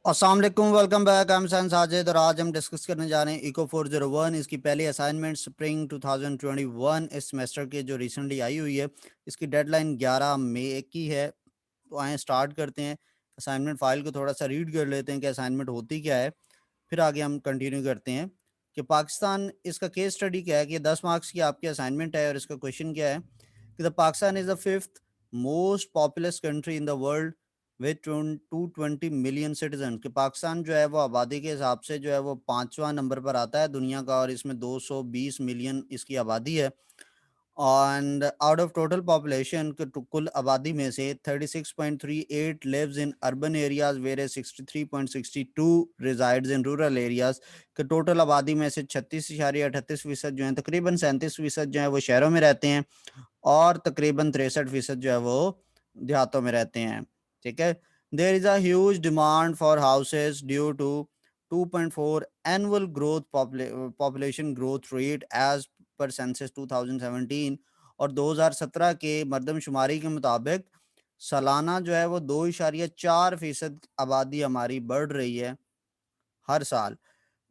अस्सलाम वालेकुम, welcome back. I am Sain Sajid और आज हम डिस्कस करने जा रहे हैं इको 401। इसकी पहली असाइनमेंट स्प्रिंग 2021 इस सेमेस्टर के जो रिसेंटली आई हुई है। इसकी डेडलाइन 11 मई की है। तो आए स्टार्ट करते हैं। असाइनमेंट फाइल को थोड़ा सा रीड कर लेते हैं कि असाइनमेंट होती क्या है, फिर आगे हम कंटिन्यू करते हैं कि पाकिस्तान, इसका केस स्टडी क्या है कि 10 मार्क्स की आपकी असाइनमेंट है और इसका क्वेश्चन क्या है कि the Pakistan is the fifth most populous country in the world with 220 million citizen. कि पाकिस्तान जो है वो आबादी के हिसाब से जो है वो पांचवा नंबर पर आता है दुनिया का, और इसमें 220 मिलियन इसकी आबादी है। And out of total population कुल आबादी में से 36.38 lives in urban areas where 63.62 resides in rural areas. के टोटल आबादी में से 36.38% जो है, तकरीबन 37% जो है वो शहरों में रहते हैं और तकरीबन 63% जो है वो देहातों में रहते हैं। ठीक है। There is a huge demand for houses due to 2.4 annual growth population growth rate as per census 2017। और 2017 के मर्दमशुमारी के मुताबिक सालाना जो है वो 2.4% आबादी हमारी बढ़ रही है हर साल।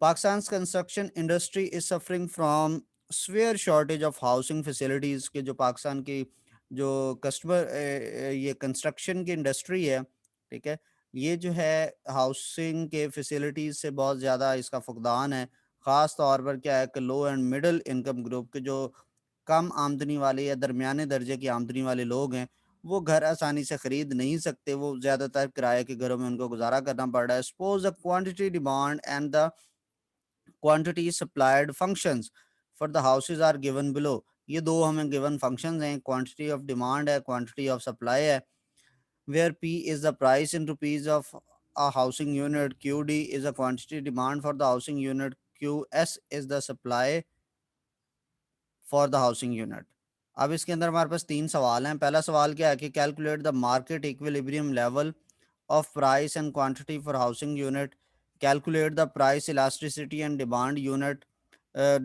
Pakistan construction industry is suffering from swear shortage of housing facilities के जो पाकिस्तान की जो कस्टमर ये कंस्ट्रक्शन की इंडस्ट्री है, ठीक है, ये जो है हाउसिंग के फैसिलिटीज़ से बहुत ज़्यादा इसका फुकदान है। ख़ास तौर पर क्या है कि लो एंड मिडिल इनकम ग्रुप के जो कम आमदनी वाले या दरमियाने दर्जे की आमदनी वाले लोग हैं, वो घर आसानी से ख़रीद नहीं सकते। वो ज़्यादातर किराए के घरों में उनको गुजारा करना पड़ रहा है। Suppose the quantity demand and the quantity supplied functions for the houses are given below। ये दो हमें गिवन फंक्शंस हैं, क्वांटिटी ऑफ डिमांड है, क्वांटिटी ऑफ सप्लाई है। Where P is the price in rupees of a housing unit, qd is a quantity demand for the housing unit, qs is the supply for the housing unit। अब इसके अंदर हमारे पास तीन सवाल हैं। पहला सवाल क्या है कि calculate the market equilibrium level of price and quantity for housing unit, calculate the price elasticity and demand unit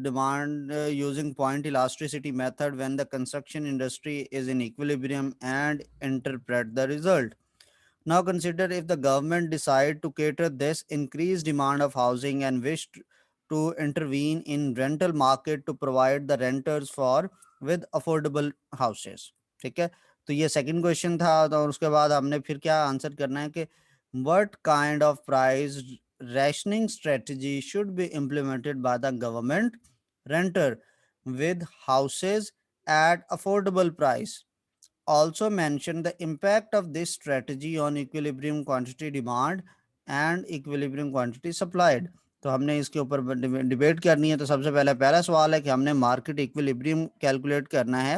demand using point elasticity method when the construction industry is in equilibrium, and interpret the result। Now consider if the government decide to cater this increased demand of housing and wish to intervene in rental market to provide the renters for with affordable houses। ठीक है। तो ये second question था, तो उसके बाद हमने फिर क्या आंसर करना है कि what kind of price rationing strategy should be implemented by the government renter with houses at affordable price। Also mention the impact of this strategy on equilibrium quantity demand and equilibrium quantity supplied। तो हमने इसके ऊपर debate करनी है। तो सबसे पहला सवाल है कि हमने मार्केट इक्विलिब्रियम कैलकुलेट करना है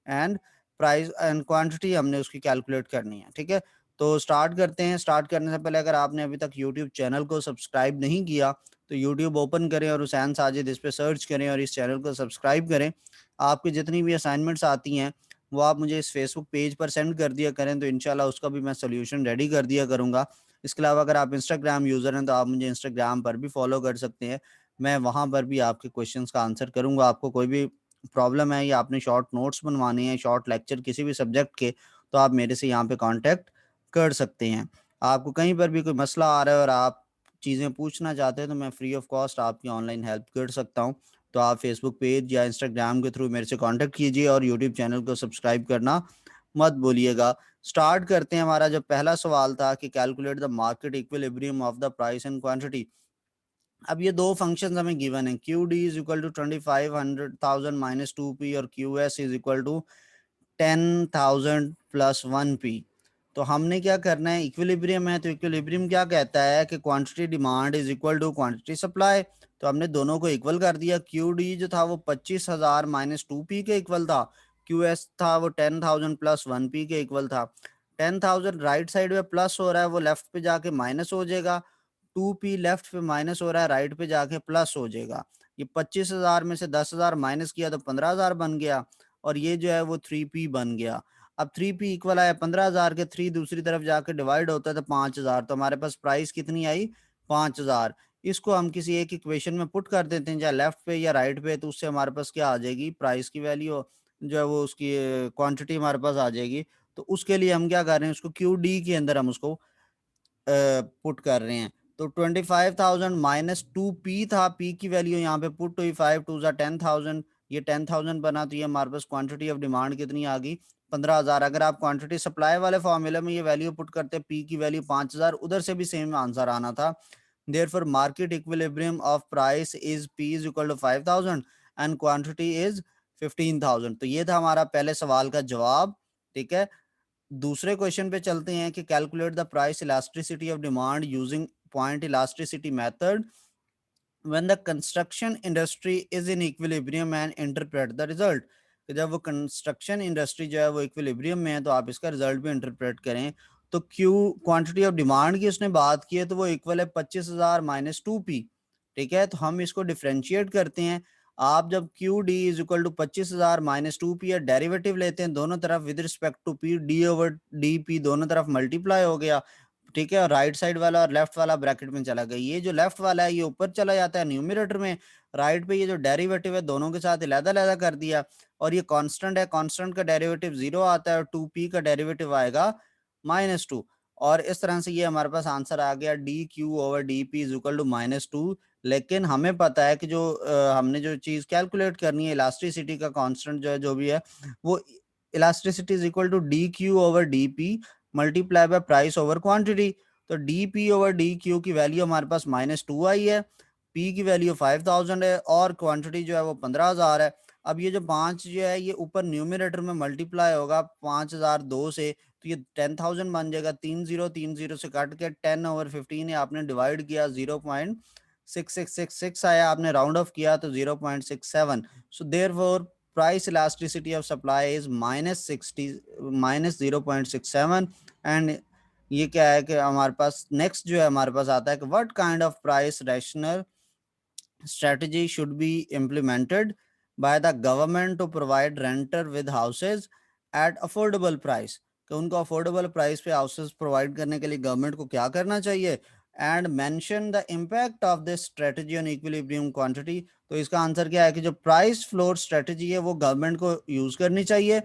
एंड प्राइस एंड क्वांटिटी हमने उसकी कैलकुलेट करनी है। ठीक है। तो स्टार्ट करते हैं। स्टार्ट करने से पहले अगर आपने अभी तक यूट्यूब चैनल को सब्सक्राइब नहीं किया तो यूट्यूब ओपन करें और हुसैन साजिद इस पर सर्च करें और इस चैनल को सब्सक्राइब करें। आपकी जितनी भी असाइनमेंट्स आती हैं वो आप मुझे इस फेसबुक पेज पर सेंड कर दिया करें, तो इंशाल्लाह उसका भी मैं सोल्यूशन रेडी कर दिया करूँगा। इसके अलावा अगर आप इंस्टाग्राम यूज़र हैं तो आप मुझे इंस्टाग्राम पर भी फॉलो कर सकते हैं। मैं वहाँ पर भी आपके क्वेश्चंस का आंसर करूँगा। आपको कोई भी प्रॉब्लम है या आपने शॉर्ट नोट्स बनवाने हैं, शॉर्ट लेक्चर किसी भी सब्जेक्ट के, तो आप मेरे से यहाँ पे कांटेक्ट कर सकते हैं। आपको कहीं पर भी कोई मसला आ रहा है और आप चीज़ें पूछना चाहते हैं तो मैं फ्री ऑफ कॉस्ट आपकी ऑनलाइन हेल्प कर सकता हूँ। तो आप फेसबुक पेज या इंस्टाग्राम के थ्रू मेरे से कांटेक्ट कीजिए और यूट्यूब चैनल को सब्सक्राइब करना मत भूलिएगा। स्टार्ट करते हैं। हमारा जो पहला सवाल था कि calculate the market equilibrium of the price and quantity. अब ये दो फंक्शंस हमें गिवन है, Q D is equal to 2500,000 minus 2p और Q S is equal to 10,000 plus 1p। तो हमने क्या करना है, इक्विलिब्रियम है तो इक्विलिब्रियम क्या कहता है कि quantity demand is equal to quantity supply. तो हमने दोनों को इक्वल कर दिया। क्यू डी जो था वो 25,000 माइनस 2p के इक्वल था। क्यू एस था वो 10,000 प्लस 1p के इक्वल था। 10,000 राइट साइड में प्लस हो रहा है, वो लेफ्ट पे जाके माइनस हो जाएगा। 2p लेफ्ट पे माइनस हो रहा है, राइट पे जाके प्लस हो जाएगा। ये 25,000 में से 10,000 माइनस किया तो 15,000 बन गया, और ये जो है वो 3p बन गया। अब 3p इक्वल आया 15,000 के, 3 दूसरी तरफ जाके डिवाइड होता है तो 5,000। तो हमारे पास प्राइस कितनी आई, 5,000। इसको हम किसी एक इक्वेशन में पुट कर देते हैं, चाहे लेफ्ट पे या राइट पे, तो उससे हमारे पास क्या आ जाएगी, प्राइस की वैल्यू जो है वो उसकी क्वांटिटी हमारे पास आ जाएगी। तो उसके लिए हम क्या कर रहे हैं, उसको क्यू डी के अंदर हम उसको पुट कर रहे हैं। तो 25,000 माइनस 2p था, p की वैल्यू यहाँ पे पुट हुई, 5 2 10,000, ये 10,000 बना, तो ये हमारे पास क्वांटिटी ऑफ डिमांड कितनी आ गई, 15,000। अगर आप क्वांटिटी सप्लाई वाले फॉर्मूले में ये वैल्यू पुट करते, p की वैल्यू 5,000, उधर से भी सेम आंसर आना था। Therefore, market equilibrium of price is p is equal to 5,000 and quantity is 15,000। तो ये था हमारा पहले सवाल का जवाब। ठीक है, दूसरे क्वेश्चन पे चलते हैं कि calculate the price elasticity of demand using point elasticity method when the construction industry is in equilibrium and interpret the result। कि जब वो कंस्ट्रक्शन इंडस्ट्री जो है वो इक्विलिब्रियम में है तो आप इसका रिजल्ट भी इंटरप्रेट करें। तो क्यू क्वांटिटी ऑफ डिमांड की उसने बात की है तो वो इक्वल है 25,000 माइनस 2p। ठीक है, तो हम इसको डिफ्रेंशिएट करते हैं। आप जब Q D is equal to 25,000 minus 2p derivative लेते हैं दोनों तरफ with respect to p, D over D P दोनों तरफ मल्टीप्लाई हो गया। ठीक है, और राइट साइड वाला और लेफ्ट वाला ब्रैकेट में चला गया। ये जो लेफ्ट वाला है ये ऊपर चला जाता है न्यूमरेटर में, राइट पे ये जो डेरिवेटिव है दोनों के साथ अलग-अलग कर दिया। और ये कांस्टेंट है, कांस्टेंट का डेरिवेटिव 0 आता है और 2p का डेरिवेटिव आएगा -2। और इस तरह से ये हमारे पास आंसर आ गया D Q over D P is equal to -2। लेकिन हमें पता है कि जो हमने जो चीज कैलकुलेट करनी है इलास्टिसिटी का कांस्टेंट जो है जो भी है वो elasticity is equal to D Q over D P multiply by price over quantity. तो D P over D Q की वैल्यू हमारे पास -2 आई है, पी की वैल्यू 5,000 है और क्वांटिटी जो है वो 15,000 है। अब ये जो 5 जो है ये ऊपर न्यूमरेटर में मल्टीप्लाई होगा 5,002 से, तो ये 10,000 बन जाएगा। 3030 से काट के 10 ओवर 15 है, आपने डिवाइड किया 0.6666 आया, आपने राउंड ऑफ किया तो 0.67। So therefore price elasticity of supply is -0.67। And ये क्या है कि हमारे पास नेक्स्ट जो है हमारे पास आता है कि what kind of price rational strategy should be implemented by the government to provide renter with houses at affordable price। कि उनको अफोर्डेबल प्राइस पे हाउसेस प्रोवाइड करने के लिए गवर्नमेंट को क्या करना चाहिए। And mention the impact of this strategy on equilibrium quantity. तो इसका आंसर क्या है कि जो प्राइस फ्लोर स्ट्रेटजी है वो गवर्नमेंट को यूज करनी चाहिए।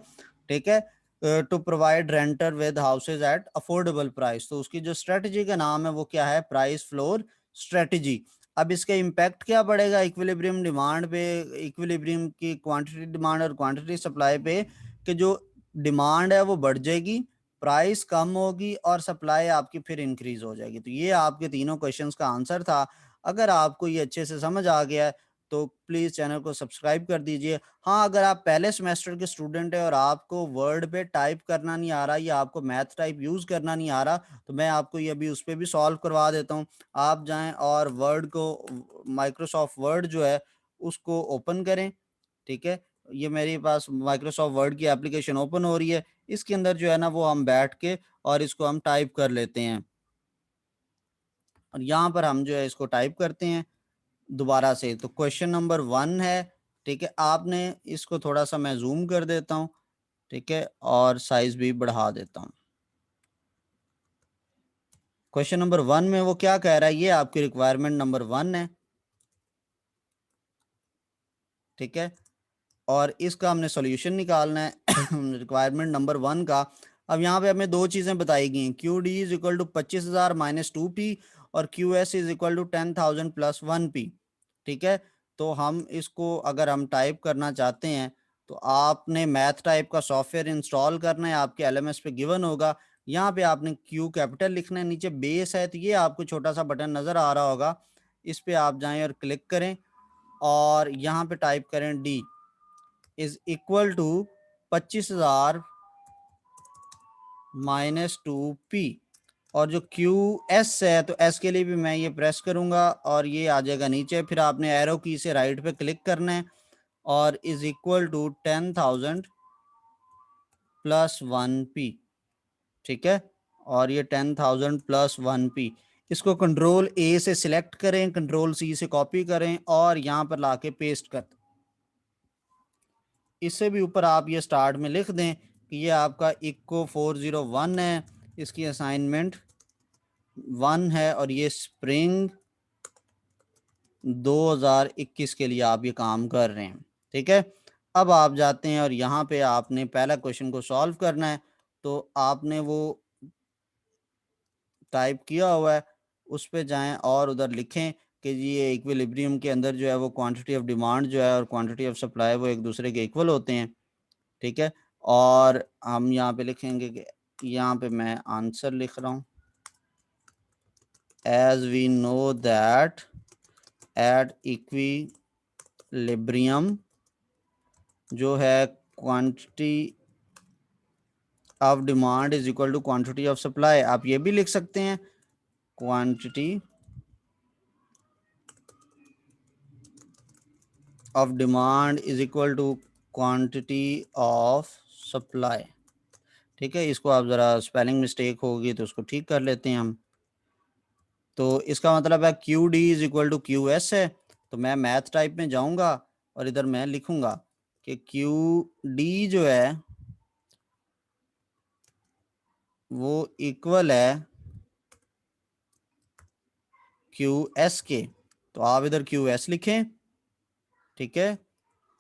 ठीक है, to provide renter with houses at affordable price. तो उसकी जो स्ट्रेटजी का नाम है वो क्या है, प्राइस फ्लोर स्ट्रेटजी। अब इसका इम्पैक्ट क्या पड़ेगा इक्विलिब्रियम डिमांड पे, इक्विलिब्रियम की क्वांटिटी डिमांड और क्वांटिटी सप्लाई पे, कि जो डिमांड है वो बढ़ जाएगी, प्राइस कम होगी और सप्लाई आपकी फिर इंक्रीज हो जाएगी। तो ये आपके तीनों क्वेश्चंस का आंसर था। अगर आपको ये अच्छे से समझ आ गया है तो प्लीज चैनल को सब्सक्राइब कर दीजिए। हाँ, अगर आप पहले सेमेस्टर के स्टूडेंट है और आपको वर्ड पे टाइप करना नहीं आ रहा या आपको मैथ टाइप यूज करना नहीं आ रहा तो मैं आपको ये अभी उस पर भी सॉल्व करवा देता हूँ। आप जाएं और वर्ड को, माइक्रोसॉफ्ट वर्ड जो है उसको ओपन करें। ठीक है, ये मेरे पास माइक्रोसॉफ्ट वर्ड की एप्लीकेशन ओपन हो रही है, इसके अंदर जो है ना वो हम बैठ के और इसको हम टाइप कर लेते हैं। और यहाँ पर हम जो है इसको टाइप करते हैं दोबारा से। तो क्वेश्चन नंबर 1 है। ठीक है, आपने इसको थोड़ा सा मैं जूम कर देता हूँ। ठीक है, और साइज भी बढ़ा देता हूँ। क्वेश्चन नंबर 1 में वो क्या कह रहा है, ये आपकी रिक्वायरमेंट नंबर 1 है। ठीक है, और इसका हमने सॉल्यूशन निकालना है रिक्वायरमेंट नंबर 1 का। अब यहाँ पे हमें दो चीजें बताई गई हैं, Q D is equal to 25,000 minus 2p और Q S is equal to 10,000 plus 1p। ठीक है, तो हम इसको अगर हम टाइप करना चाहते हैं तो आपने मैथ टाइप का सॉफ्टवेयर इंस्टॉल करना है, आपके एलएमएस पे गिवन होगा। यहाँ पे आपने क्यू कैपिटल लिखना है, नीचे बेस है तो ये आपको छोटा सा बटन नजर आ रहा होगा, इस पे आप जाएं और क्लिक करें और यहाँ पे टाइप करें D is equal to 25,000 -2p। और जो क्यू एस है तो एस के लिए भी मैं ये प्रेस करूंगा और ये आ जाएगा नीचे। फिर आपने एरो की से राइट पे क्लिक करना है और is equal to 10,000 plus 1p। ठीक है, और ये 10,000 प्लस 1p, इसको कंट्रोल ए से सिलेक्ट करें, कंट्रोल सी से कॉपी करें और यहाँ पर लाके पेस्ट कर। इससे भी ऊपर आप ये स्टार्ट में लिख दें कि ये आपका इको 401 है, इसकी असाइनमेंट 1 है और ये स्प्रिंग 2021 के लिए आप ये काम कर रहे हैं। ठीक है, अब आप जाते हैं और यहाँ पे आपने पहला क्वेश्चन को सॉल्व करना है। तो आपने वो टाइप किया हुआ है उस पे जाएं और उधर लिखें कि जी ये इक्विलिब्रियम के अंदर जो है वो क्वांटिटी ऑफ डिमांड जो है और क्वांटिटी ऑफ सप्लाई वो एक दूसरे के इक्वल होते हैं, ठीक है। और हम यहाँ पे लिखेंगे कि यहाँ पे मैं आंसर लिख रहा हूँ, as we know that at equilibrium जो है quantity of demand is equal to quantity of supply. आप ये भी लिख सकते हैं quantity of demand is equal to quantity of supply, ठीक है। इसको आप ज़रा स्पेलिंग मिस्टेक होगी तो उसको ठीक कर लेते हैं हम। तो इसका मतलब है Q D is equal to Q S है। तो मैं मैथ टाइप में जाऊंगा और इधर मैं लिखूंगा कि क्यू डी जो है वो इक्वल है क्यू एस के। तो आप इधर क्यू एस लिखें, ठीक है।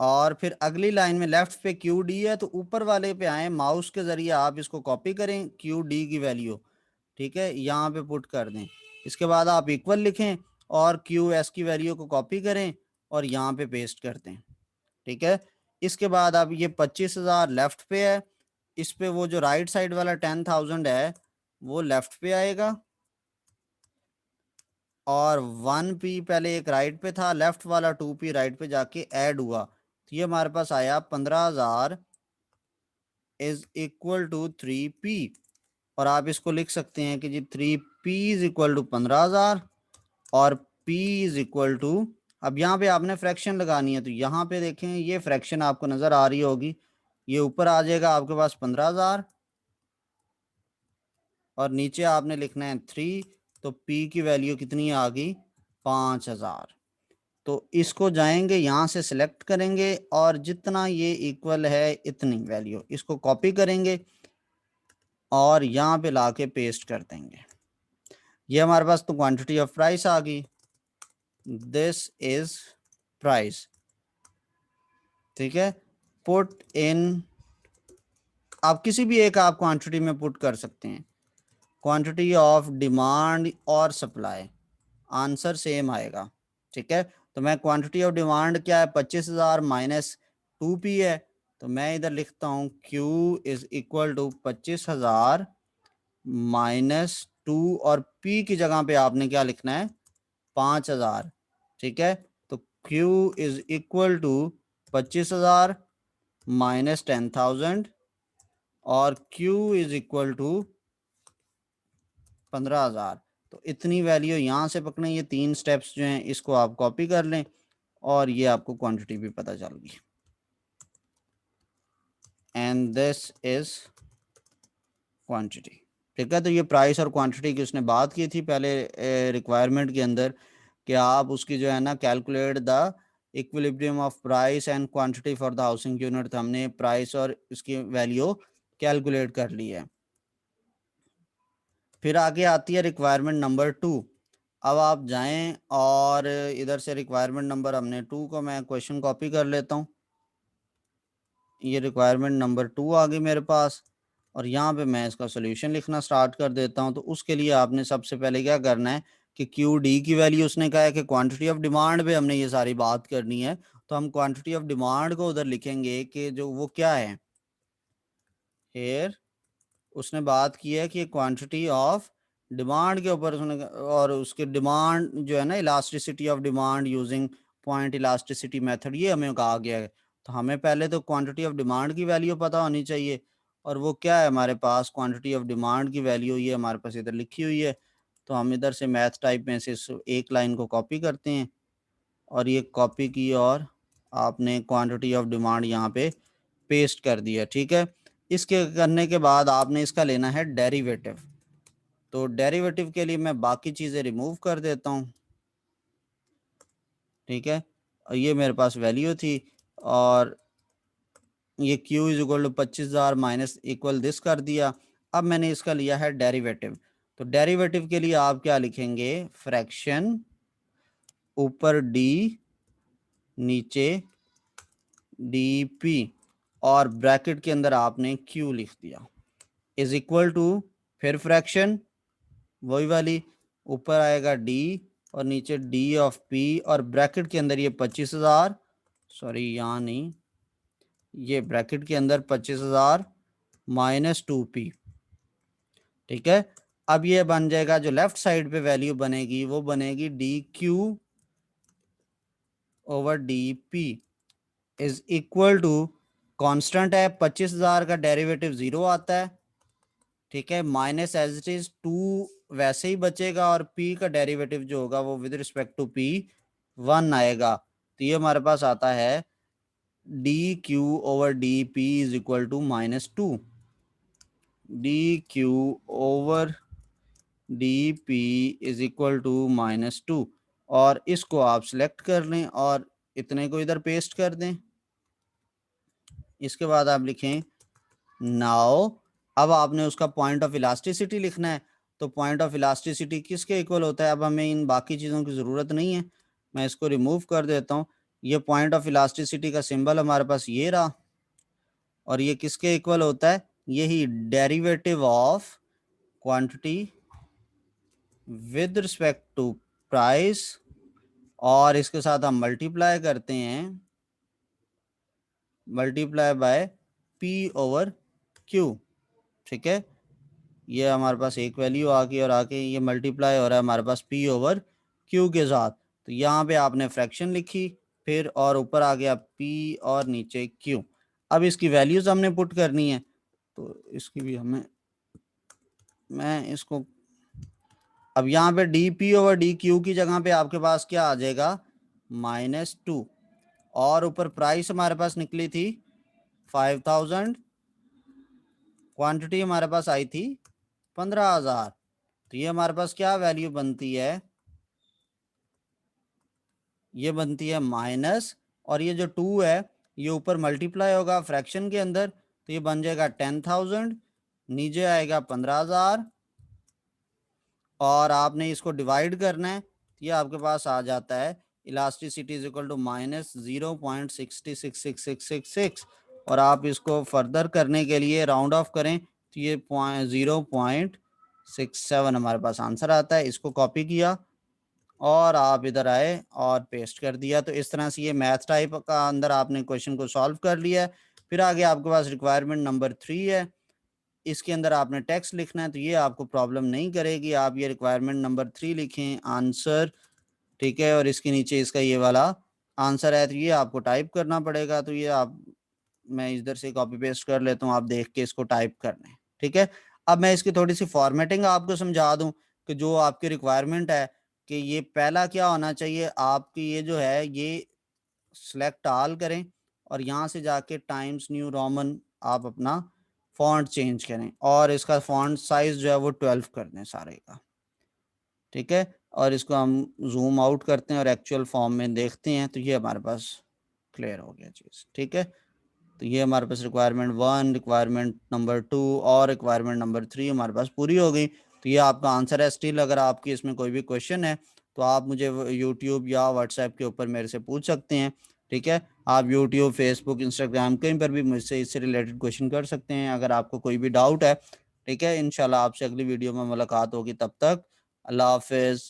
और फिर अगली लाइन में लेफ्ट पे क्यू डी है तो ऊपर वाले पे आए, माउस के जरिए आप इसको कॉपी करें क्यू डी की वैल्यू, ठीक है, यहाँ पे पुट कर दें। इसके बाद आप इक्वल लिखें और क्यू एस की वैल्यू को कॉपी करें और यहाँ पे पेस्ट कर दें, ठीक है। इसके बाद अब ये 25,000 लेफ्ट पे है, इस पे वो जो राइट साइड वाला 10,000 है वो लेफ्ट पे आएगा और 1p पहले एक राइट पे था, लेफ्ट वाला 2p राइट पे जाके ऐड हुआ, तो ये हमारे पास आया 15,000 इज इक्वल टू 3p। और आप इसको लिख सकते हैं कि जी 3p इज इक्वल टू 15,000 और p इज इक्वल टू, अब यहाँ पे आपने फ्रैक्शन लगानी है तो यहाँ पे देखें ये फ्रैक्शन आपको नजर आ रही होगी, ये ऊपर आ जाएगा आपके पास 15,000 और नीचे आपने लिखना है 3, तो p की वैल्यू कितनी आ गई 5,000। तो इसको जाएंगे यहाँ से सिलेक्ट करेंगे और जितना ये इक्वल है इतनी वैल्यू इसको कॉपी करेंगे और यहाँ पे लाके पेस्ट कर देंगे। ये हमारे पास तो क्वांटिटी ऑफ प्राइस आ गई, दिस इज प्राइस, ठीक है। पुट इन, आप किसी भी एक आप क्वांटिटी में पुट कर सकते हैं, क्वांटिटी ऑफ डिमांड और सप्लाई, आंसर सेम आएगा, ठीक है। तो मैं क्वांटिटी ऑफ डिमांड क्या है 25,000 माइनस 2p है, तो मैं इधर लिखता हूँ Q is equal to 25,000 minus 2 और P की जगह पे आपने क्या लिखना है 5,000, ठीक है। तो Q is equal to 25,000 minus 10,000 और Q इज इक्वल टू 15,000। तो इतनी वैल्यू यहाँ से पकड़ें, ये 3 स्टेप्स जो हैं इसको आप कॉपी कर लें और ये आपको क्वांटिटी भी पता चल गई। एंड दिस इज क्वांटिटी, ठीक है। तो ये प्राइस और क्वांटिटी की उसने बात की थी पहले रिक्वायरमेंट के अंदर कि आप उसकी जो है ना calculate the equilibrium of price and quantity for the housing unit, तो हमने प्राइस और इसकी वैल्यू कैलकुलेट कर ली है। फिर आगे आती है रिक्वायरमेंट नंबर 2। अब आप जाएं और इधर से रिक्वायरमेंट नंबर हमने 2 को मैं क्वेश्चन कॉपी कर लेता हूं, ये रिक्वायरमेंट नंबर 2 आ गई मेरे पास और यहाँ पे मैं इसका सोल्यूशन लिखना स्टार्ट कर देता हूँ। तो उसके लिए आपने सबसे पहले क्या करना है कि क्यू डी की वैल्यू उसने कहा है कि क्वांटिटी ऑफ डिमांड पे हमने ये सारी बात करनी है, तो हम क्वांटिटी ऑफ डिमांड को उधर लिखेंगे कि जो वो क्या है, हेयर उसने बात की है कि क्वांटिटी ऑफ डिमांड के ऊपर उसने, और उसके डिमांड जो है ना elasticity of demand using point elasticity method, ये हमें कहा गया है। तो हमें पहले तो क्वांटिटी ऑफ डिमांड की वैल्यू पता होनी चाहिए और वो क्या है हमारे पास क्वांटिटी ऑफ डिमांड की वैल्यू, ये हमारे पास इधर लिखी हुई है। तो हम इधर से मैथ टाइप में से इस एक लाइन को कॉपी करते हैं और ये कॉपी की और आपने क्वांटिटी ऑफ डिमांड यहाँ पे पेस्ट कर दिया, ठीक है। इसके करने के बाद आपने इसका लेना है डेरिवेटिव। तो डेरिवेटिव के लिए मैं बाकी चीज़ें रिमूव कर देता हूँ, ठीक है। और ये मेरे पास वैल्यू थी और ये Q is equal to 25,000 minus equal this कर दिया। अब मैंने इसका लिया है डेरिवेटिव, तो डेरिवेटिव के लिए आप क्या लिखेंगे, फ्रैक्शन ऊपर D नीचे DP और ब्रैकेट के अंदर आपने Q लिख दिया इज इक्वल टू, फिर फ्रैक्शन वही वाली ऊपर आएगा डी और नीचे डी ऑफ पी और ब्रैकेट के अंदर ये 25,000, सॉरी यहाँ नहीं, ये ब्रैकेट के अंदर 25,000 माइनस 2p। ठीक है, अब ये बन जाएगा, जो लेफ्ट साइड पे वैल्यू बनेगी वो बनेगी D Q over D P is equal to, constant है 25,000 का डेरिवेटिव 0 आता है। ठीक है, माइनस एज इट इज 2 वैसे ही बचेगा और p का डेरिवेटिव जो होगा वो विद रिस्पेक्ट टू p 1 आएगा। तो ये हमारे पास आता है D Q over D P is equal to -2, D Q over D P is equal to -2, और इसको आप सिलेक्ट कर लें और इतने को इधर पेस्ट कर दें। इसके बाद आप लिखें नाउ, अब आपने उसका पॉइंट ऑफ इलास्टिसिटी लिखना है। तो पॉइंट ऑफ इलास्टिसिटी किसके इक्वल होता है? अब हमें इन बाकी चीज़ों की ज़रूरत नहीं है, मैं इसको रिमूव कर देता हूँ। ये पॉइंट ऑफ इलास्टिसिटी का सिंबल हमारे पास ये रहा, और ये किसके इक्वल होता है? यही derivative of quantity with respect to price, और इसके साथ हम मल्टीप्लाई करते हैं, multiply by P over Q. ठीक है, ये हमारे पास एक वैल्यू आ गई और आके ये मल्टीप्लाई हो रहा है हमारे पास p ओवर q के साथ। तो यहाँ पे आपने फ्रैक्शन लिखी फिर, और ऊपर आ गया p और नीचे q। अब इसकी वैल्यूज हमने पुट करनी है, तो इसकी भी हमें, मैं इसको, अब यहाँ पे dp ओवर dq की जगह पे आपके पास क्या आ जाएगा? -2, और ऊपर प्राइस हमारे पास निकली थी 5,000, क्वांटिटी हमारे पास आई थी 15,000। तो ये हमारे पास क्या वैल्यू बनती है? ये बनती है माइनस, और ये जो 2 है ये ऊपर मल्टीप्लाई होगा फ्रैक्शन के अंदर, तो ये बन जाएगा 10,000, नीचे आएगा 15,000, और आपने इसको डिवाइड करना है, तो ये आपके पास आ जाता है इलास्टिसिटी इज इक्वल टू -0.666666, और आप इसको फर्दर करने के लिए राउंड ऑफ करें तो ये 0.67 हमारे पास आंसर आता है। इसको कॉपी किया और आप इधर आए और पेस्ट कर दिया। तो इस तरह से ये मैथ टाइप का अंदर आपने क्वेश्चन को सॉल्व कर लिया है। फिर आगे आपके पास रिक्वायरमेंट नंबर 3 है, इसके अंदर आपने टेक्स्ट लिखना है, तो ये आपको प्रॉब्लम नहीं करेगी। आप ये रिक्वायरमेंट नंबर 3 लिखें, आंसर, ठीक है, और इसके नीचे इसका ये वाला आंसर है, तो ये आपको टाइप करना पड़ेगा। तो ये आप, मैं इधर से कॉपी पेस्ट कर लेता हूँ, आप देख के इसको टाइप करना है। ठीक है, अब मैं इसकी थोड़ी सी फॉर्मेटिंग आपको समझा दूं कि जो आपकी रिक्वायरमेंट है कि ये पहला क्या होना चाहिए आपकी, ये जो है ये सिलेक्ट ऑल करें और यहाँ से जाके टाइम्स न्यू रोमन आप अपना फॉन्ट चेंज करें, और इसका फॉन्ट साइज जो है वो 12 कर दें सारे का। ठीक है, और इसको हम जूम आउट करते हैं और एक्चुअल फॉर्म में देखते हैं, तो ये हमारे पास क्लियर हो गया चीज़। ठीक है, तो ये हमारे पास रिक्वायरमेंट 1, रिक्वायरमेंट नंबर 2 और रिक्वायरमेंट नंबर 3 हमारे पास पूरी हो गई। तो ये आपका आंसर है। स्टिल अगर आपकी इसमें कोई भी क्वेश्चन है तो आप मुझे यूट्यूब या व्हाट्सएप के ऊपर मेरे से पूछ सकते हैं। ठीक है, आप यूट्यूब, फेसबुक, इंस्टाग्राम कहीं पर भी मुझसे इससे रिलेटेड क्वेश्चन कर सकते हैं अगर आपको कोई भी डाउट है। ठीक है, इंशाल्लाह आपसे अगली वीडियो में मुलाकात होगी। तब तक अल्लाह हाफिज़।